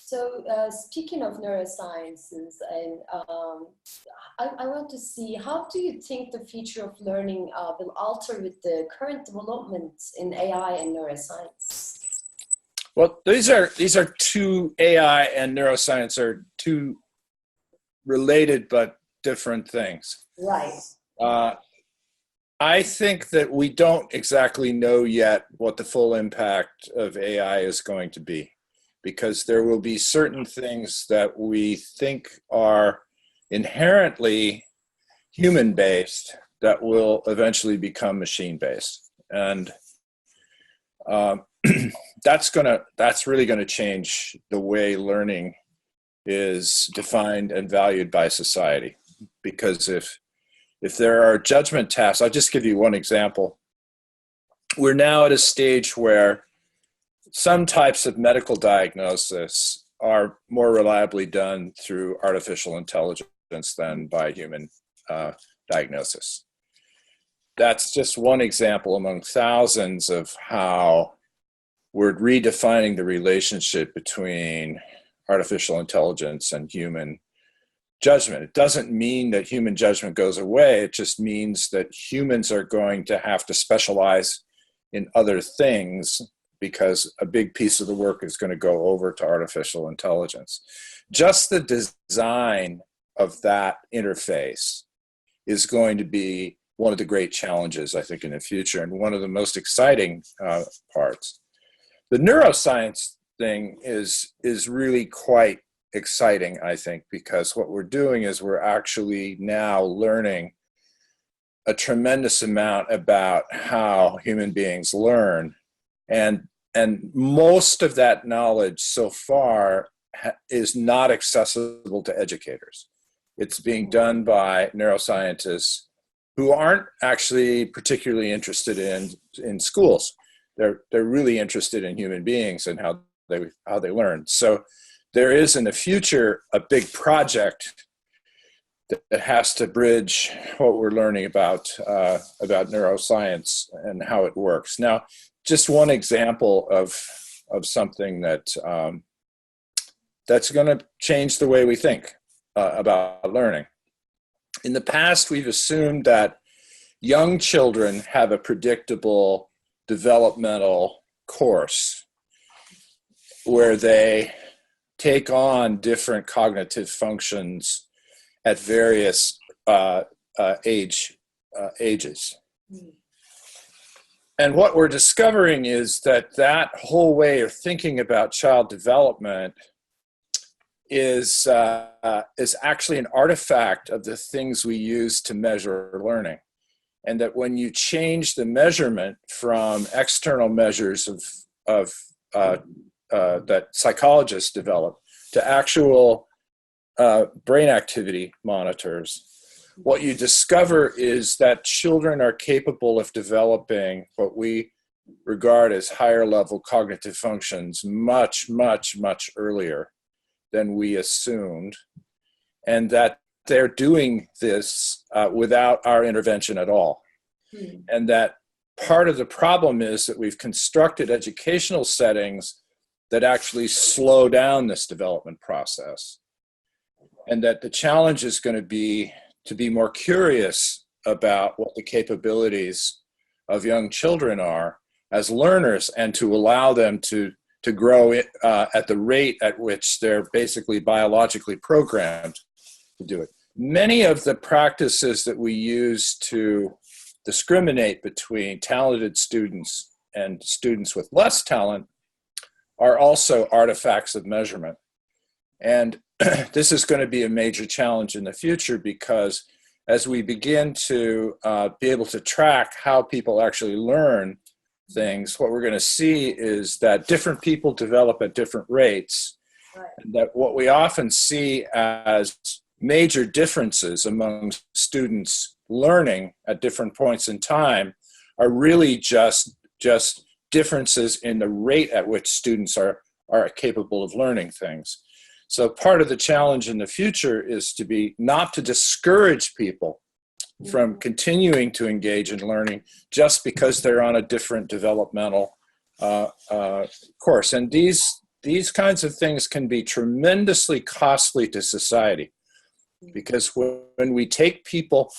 So speaking of neurosciences, and I want to see, how do you think the future of learning will alter with the current developments in AI and neuroscience? Well, these are two, AI and neuroscience are two related but different things. Right. I think that we don't exactly know yet what the full impact of AI is going to be, because there will be certain things that we think are inherently human-based that will eventually become machine-based. And that's really going to change the way learning is defined and valued by society. Because if there are judgment tasks, I'll just give you one example. We're now at a stage where some types of medical diagnosis are more reliably done through artificial intelligence than by human diagnosis. That's just one example among thousands of how we're redefining the relationship between artificial intelligence and human judgment. It doesn't mean that human judgment goes away. It just means that humans are going to have to specialize in other things, because a big piece of the work is going to go over to artificial intelligence. Just the design of that interface is going to be one of the great challenges, I think, in the future, and one of the most exciting parts. The neuroscience thing is really quite exciting, I think, because what we're doing is we're actually now learning a tremendous amount about how human beings learn. And most of that knowledge so far is not accessible to educators. It's being done by neuroscientists who aren't actually particularly interested in schools. They're really interested in human beings and how they learn. So there is in the future a big project that has to bridge what we're learning about neuroscience and how it works. Now, just one example of something that's going to change the way we think about learning. In the past, we've assumed that young children have a predictable developmental course where they take on different cognitive functions at various ages. And what we're discovering is that whole way of thinking about child development is actually an artifact of the things we use to measure learning. And that when you change the measurement from external measures that psychologists develop to actual brain activity monitors, what you discover is that children are capable of developing what we regard as higher level cognitive functions much, much, much earlier than we assumed, and that they're doing this without our intervention at all. And that part of the problem is that we've constructed educational settings that actually slow down this development process. And that the challenge is going to be more curious about what the capabilities of young children are as learners, and to allow them to grow at the rate at which they're basically biologically programmed to do it. Many of the practices that we use to discriminate between talented students and students with less talent are also artifacts of measurement. And this is going to be a major challenge in the future, because as we begin to be able to track how people actually learn things, what we're going to see is that different people develop at different rates. Right. And that what we often see as major differences among students learning at different points in time are really just differences in the rate at which students are capable of learning things. So part of the challenge in the future is not to discourage people from continuing to engage in learning just because they're on a different developmental course. And these these kinds of things can be tremendously costly to society, because when we take people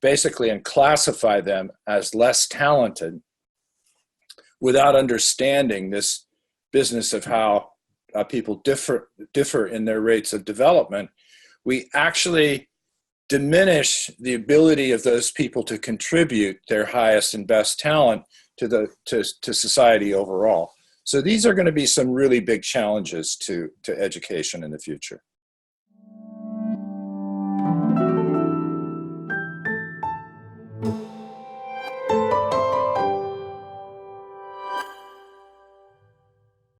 basically and classify them as less talented without understanding this business of how people differ in their rates of development, we actually diminish the ability of those people to contribute their highest and best talent to society overall. So these are going to be some really big challenges to education in the future.